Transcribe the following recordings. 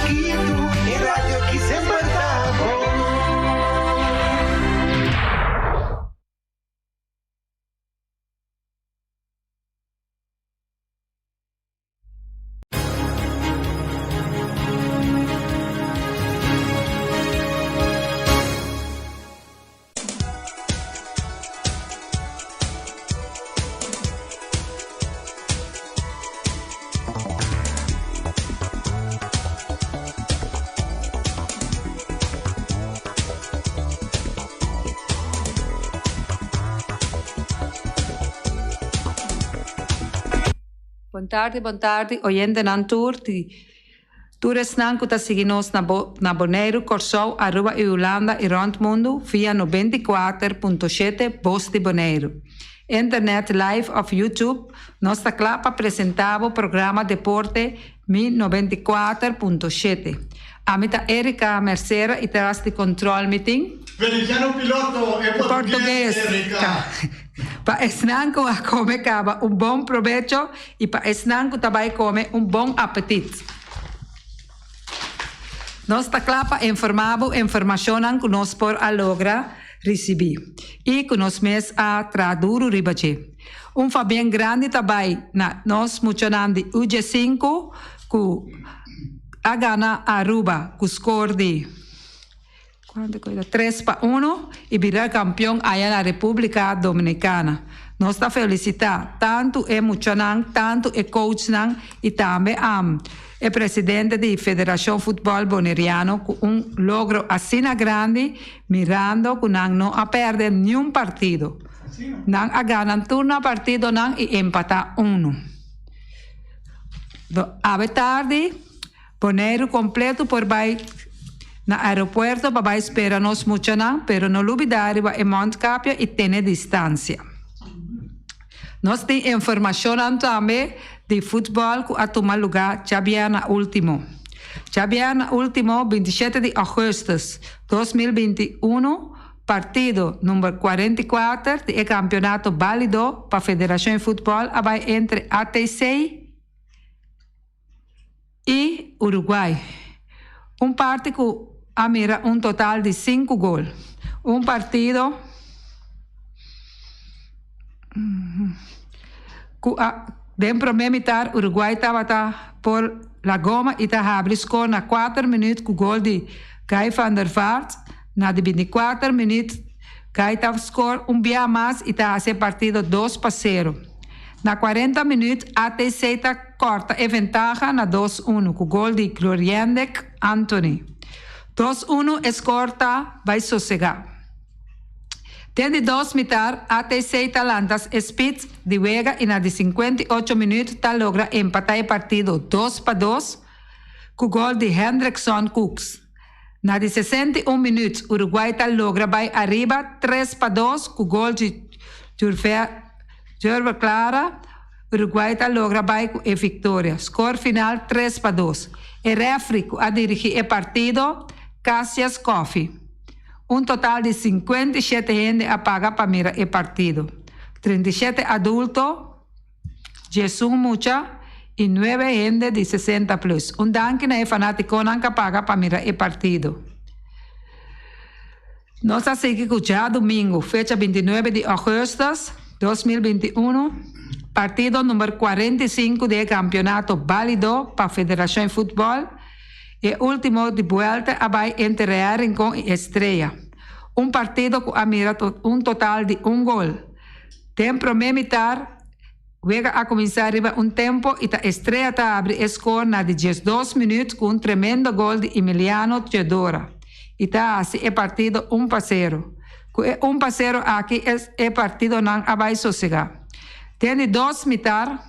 chiquito y Radio X sempre está bom. Buon tardi, oyente nan turti. Tures nan kuta siginos na Bonaire, Curaçao, Aruba e Holanda e rond mundo via 94.7 Voz de Bonaire. Internet live of YouTube, nossa clapa apresentava o programa Deporte 94.7. Amita Erika Mercera e terás de control meeting. Verigiano piloto e português, Erika. Pa esnanco a come cava bom provecho e pa esnanco também come bom apetite. Nossa clapa informava informação que nós por alogra receber e que nós mes a traduzir ribache. Fa bem grande também na nós muchanan de UG5 que a gana Aruba que score de 3-1 e virar campeão aí na República Dominicana. Nós está felicitar tanto o Muchanan, tanto o coach nan e também o presidente da Federação Futebol Boneriano com logro assim grande, mirando que não a perder nenhum partido. Não a ganar turno partido não e empatar 1. A tarde, Bonaire completo por vai na aeroporto para esperar nos muchanan, pero no olvidar e Mount Capia e ter distância. Nós temos informação também de futebol que a tomar lugar Chabiana último. Chabiana último, 27 de agosto de 2021, partido número 44 do campeonato válido para a Federação de Futebol entre ATC e Uruguai. Parte que mira total de 5 gols. Partido que dentro do militar Uruguai estava por la goma e estava score na 4 minutos com o gol de Guy van der Vaart. Na de 24 minutos, Guy estava score dia mais e estava a partido 2-0. Na 40 minutos, ATC corta a ventaja na 2-1 com o gol de Gloriendek Anthony. 2-1 escorta vai sossegar. Tende 2 mitar, ATC Talantas Spitz de Vega e na de 58 minutos logra empatar o partido 2-2 com o gol de Hendrickson Cooks. Na de 61 minutos, Uruguai logra vai arriba 3-2 com o gol de Jurver Clara. Uruguai logra vai com a vitória. Score final 3-2. O refri a dirigir o partido Cassius Coffey. Total de 57 gente a pagar para mirar o partido. 37 adultos, Jesus Mucha, e 9 gente de 60 plus. Danke na fanático que paga para mirar o partido. Nós seguimos já domingo, fecha 29 de agosto de 2021, partido número 45 do campeonato válido para a Federação de Futebol. E último de volta vai entre Real Rincón e Estrela. Partido que mira total de 1 gol. Tempo militar, vega a começar tempo e a Estrela abre score na de 12 minutos com tremendo gol de Emiliano Teodora. E assim o partido 1-0. Com 1-0 aqui o partido não vai sossegar. Tem 2 militar.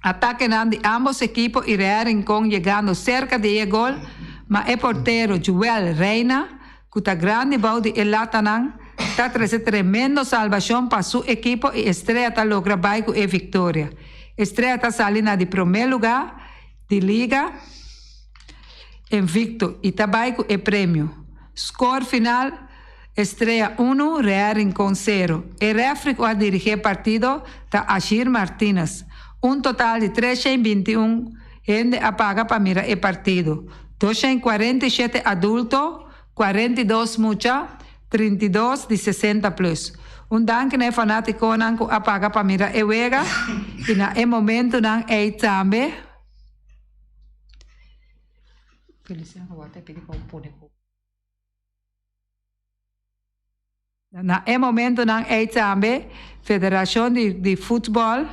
Ataque de ambos equipos y Real Rincón llegando cerca de gol, mas el portero Joel Reina, que está grande baude el Latanán, está trazendo tremendo salvación para su equipo y Estrella está logra baico e victoria. Estrella está saliendo de primer lugar de liga invicto y está baico e premio. Score final, Estrella 1, Real Rincón 0. El refri a dirigir el partido está Ashir Martínez. Total de 321 gente a paga para mirar el partido. 247 adultos, 42 muchachos, 32 de 60 plus. Dank ne fanático nan ku apaga para mira ewega e na momento nan e tambe. Feliciano até pedir para pôr. Na momento nan e tambe Federação de Futebol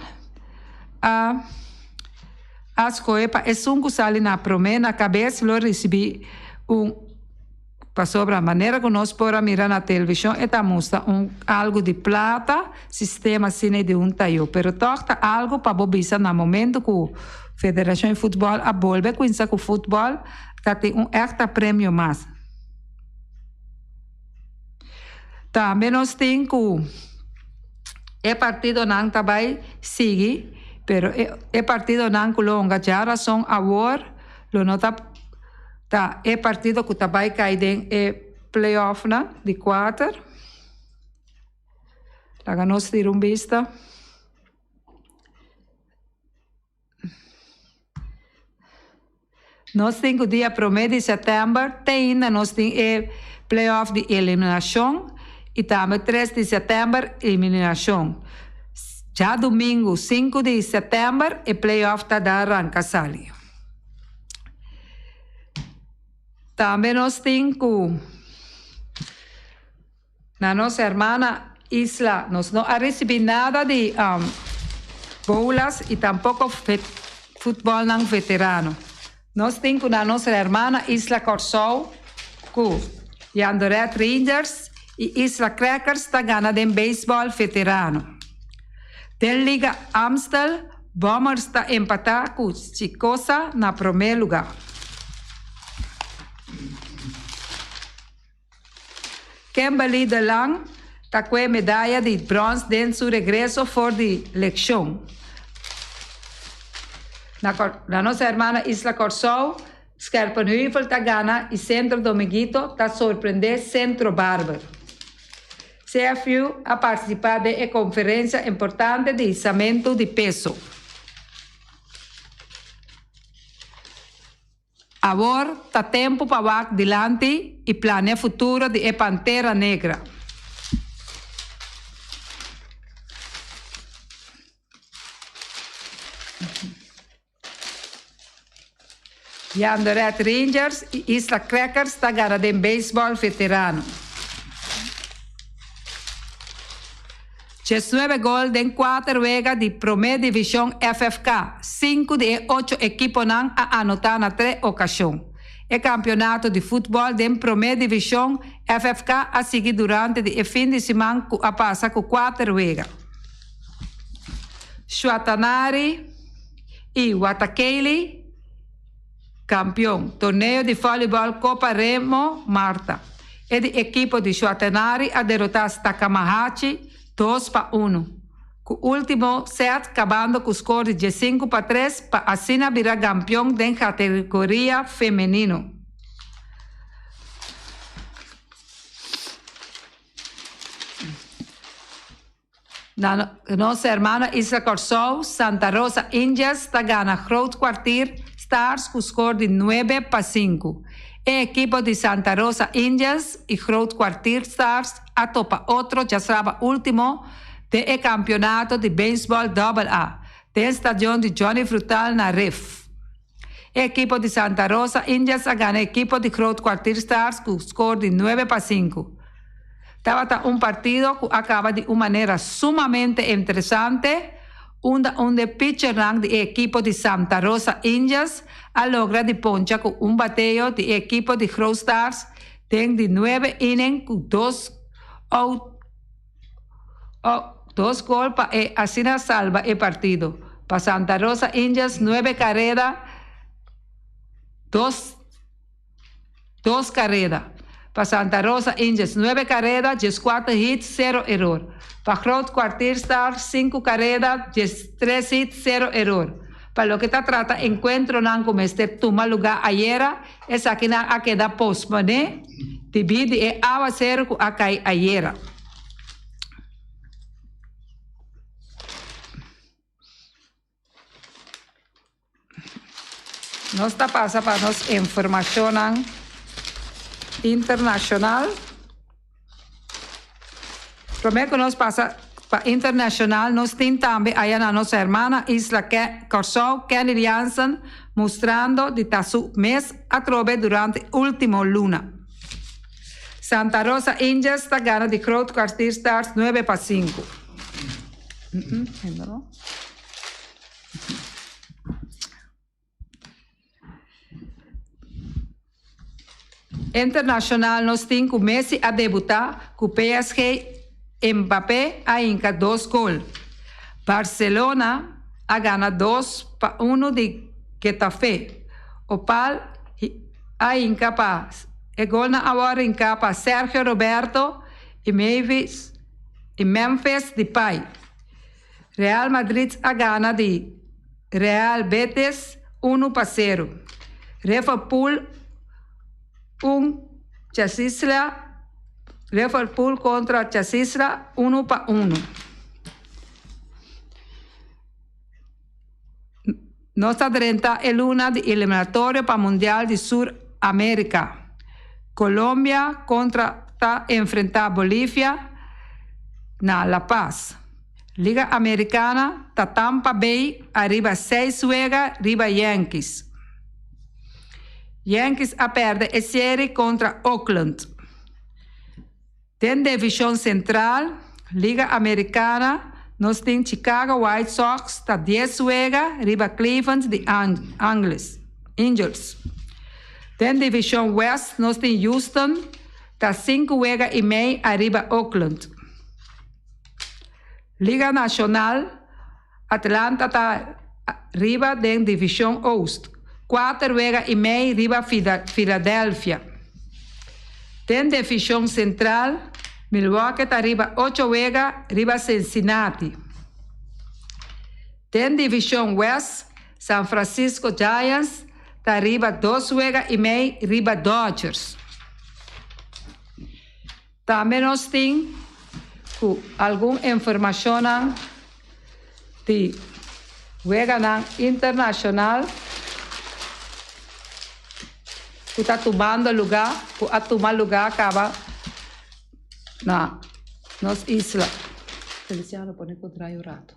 as coepa é sunco sali na promessa na cabeça lo recebi sobre a maneira que nós podemos mirar na televisão é mostra algo de plata sistema cine de taio pero toca algo para bobisa no momento que a Federação de Futebol a volve com isso que o futebol tem extra prêmio mais também nós temos que partido não também sigue pero partido não longa já razão agora lo nota partido que também cai em playoff de 4 laga nós ter vista nós temos o dia 1 de setembro ainda nós temos playoff de eliminação e também 3 de setembro eliminação. Já domingo 5 de setembro e playoff da arranca sali. Também nós temos na nossa irmã Isla, nós não recebemos nada de bolas e tampouco futebol não veterano. Nós temos na nossa irmã Isla Corsol, que Andoret Rangers e Isla Crackers está ganhando em beisebol veterano. Den Liga Amstel, Bombers está empatado com Chicosa na primeiro lugar. Kimberly DeLang está com a medalha de bronze em seu regresso for de eleição. Na nossa irmã Isla Corsol, Scherpenheuvel está ganhando e Centro Dominguito está surpreendendo Centro Bárbaro. CFU a participado de uma conferência importante de içamento de peso. Agora está tempo para ir adiante e planear o futuro de Pantera Negra. E Andoret Rangers e Isla Crackers está ganhando em beisebol veterano. 19 gols em 4 vegas de Primeira Divisão FFK. 5 de 8 equipos não a anotar na 3 ocasiões. O campeonato de futebol de Primeira Divisão FFK a seguir durante o fim de semana a passar com 4 vegas. Schwatanari e Watakeli, campeão. Torneio de voleibol Copa Remo Marta. E de equipe de Schwatanari a derrotar Takamahachi 2-1. Com o último set acabando com o score de 5-3 para assim virar campeão da categoria feminino. Nossa irmã Isla Corsol, Santa Rosa Indias, está ganhando Groot Kwartier Stars com o score de 9-5. A equipe de Santa Rosa Indias e Groot Kwartier Stars a topa outro já estava último do campeonato de beisebol AA, do estádio de Johnny Frutal na Rif. A equipe de Santa Rosa Indias a ganhar a equipe de Groot Kwartier Stars com o score de 9-5. Estava partido que acaba de uma maneira sumamente interessante, onde o pitcher da equipe de Santa Rosa Indias a logra de poncha com bateio da equipe de Groot Stars tem de 9 innings com 2 gols para assim salva o partido. Para Santa Rosa Indias, 9 carreras, 2 carreras. Para Santa Rosa Indians, 9 carreras, 4 hits, 0 error. Para Groot Kwartier Stars, 5 carreras, 3 hits, 0 error. Para lo que se trata, encuentro como este toma lugar ayer, es aquí a queda postpone, divide a hacer acá ayer. Nós está passa para nós informação internacional. Primeiro que nós passa para internacional, nós temos também aí a nossa irmã Isla Corsou, Kennedy Jansen, mostrando de su mês a trove durante último luna. Santa Rosa Angels está ganhando de Crowd Quartier Stars 9-5. Internacional, nós temos o Messi a debutar com o PSG, Mbappé a inca 2 gols. Barcelona a ganha 2-1 de Getafe. O Pal a inca para e gol na hora inca para Sergio Roberto e Memphis Depay. Real Madrid a ganha de Real Betis 1-0. Liverpool Liverpool contra Chasisla 1-1. Nossa 30 é luna de eliminatório para o Mundial de Sul-América. Colômbia está enfrentar Bolívia na La Paz. Liga Americana está Tampa Bay, arriba 6 juega, arriba Yankees. Yankees a perde a série contra Oakland. Tem divisão central, Liga Americana, nós temos Chicago White Sox, está 10 juega, arriba Cleveland de Angels. Tem divisão West, nós temos Houston, está 5 juega e meio, arriba Oakland. Liga Nacional, Atlanta está arriba da divisão Oeste. 4 juega e meio, arriba Filadélfia. Tem divisão central, Milwaukee está arriba 8 juega, arriba Cincinnati. Tem divisão West, San Francisco Giants está arriba 2 juega e meio, arriba Dodgers. Também nós temos alguma informação de juega internacional que está tomando lugar, que a tomar lugar acaba na nossa isla. Feliciano, pone contra o rato.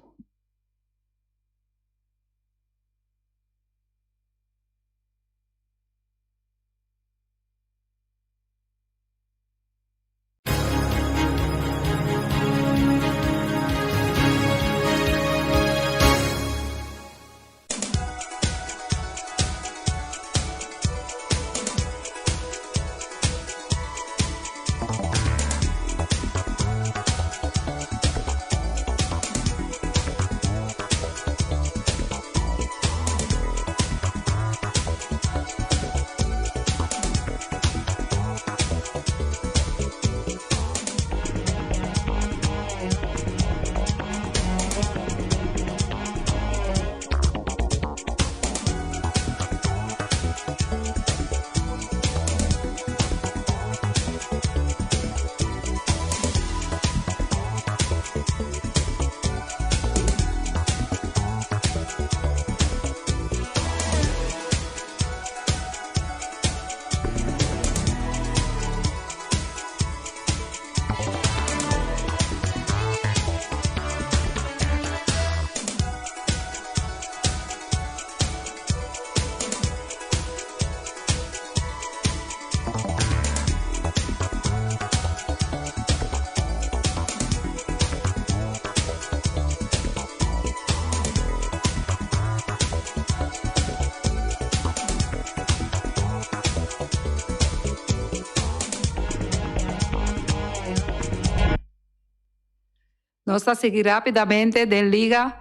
Nós a seguir rapidamente da Liga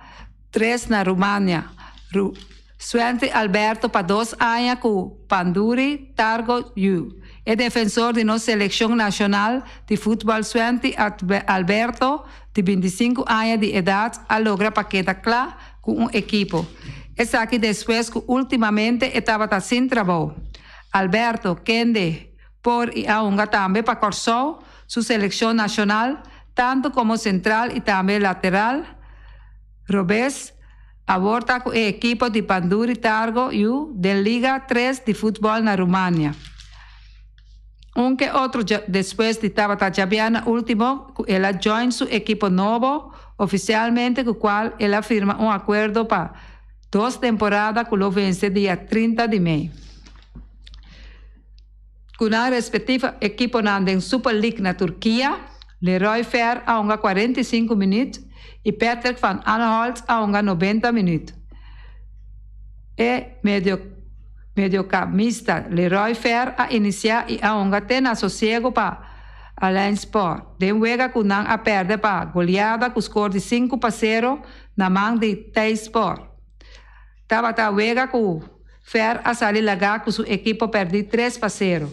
3 na România. Suente Alberto para 2 anos com Panduri Targo Yu. É defensor de nossa seleção nacional de futebol Suente Alberto, de 25 anos de idade, a logra paqueta clara com um equipo. Essa aqui depois que ultimamente estava sem trabalho. Alberto quende por e a unga também para Corsou, sua seleção nacional, tanto como central e também lateral. Robes aborta com o equipo de Panduri Targo e da Liga 3 de futebol na România. Que outro depois de Tabata Jabiana último, ela join su equipo novo, oficialmente com o qual ela firma acordo para 2 temporadas que lo vence dia 30 de maio. Com a respectiva equipo na Super League na Turquia, Leroy Fer a 45 minutos e Patrick van Aanholt a 90 minutos. E mediocampista Leroy Fer a iniciar e a tem sossego para Allianz Sport. De juega com a perde para goleada com score de 5-0 na mão de Tay Sport. Tabata juega com Fer a salir lagar com seu equipo perder 3-0.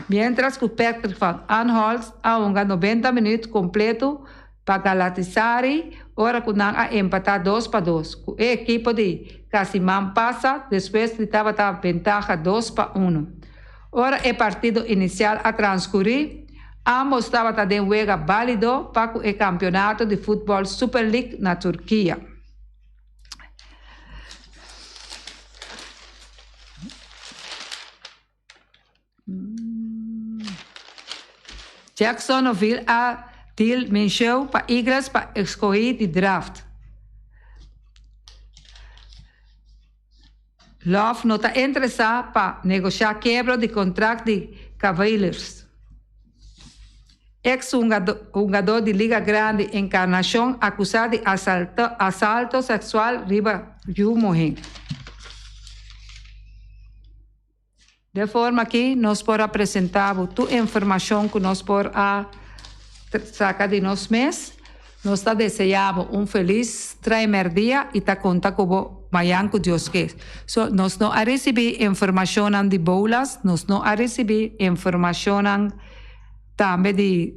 Mientras que Patrick van Aanholt a 90 minutos completo para Galatasaray, ora com a empatar 2-2. O equipo de Casimán passa, depois de estava ventaja 2-1. Ora é partido inicial a transcorrer, ambos estavam de juega válido para o campeonato de futebol Super League na Turquia. Jacksonville a Till mencionou para Eagles para escolher de draft. Love não está interessado para negociar quebra de contrato de Cavaliers. Ex-jogador de Liga Grande Encarnação acusado de assalto sexual riba Yu Mohen. De forma que nós podemos apresentar toda a informação que nós podemos sacar de nós mesmos. Nós desejamos feliz primeiro dia e contamos com amanhã com Deus que. Nós não recebemos informação de bolas, nós não recebemos informação também de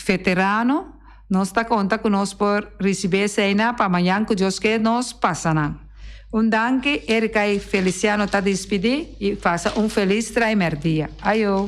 veteranos. Nós contamos que nós podemos receber cena para amanhã com Deus que nos passará. Danke, Erika e Feliciano está despedido e faça feliz primeiro dia. Aio.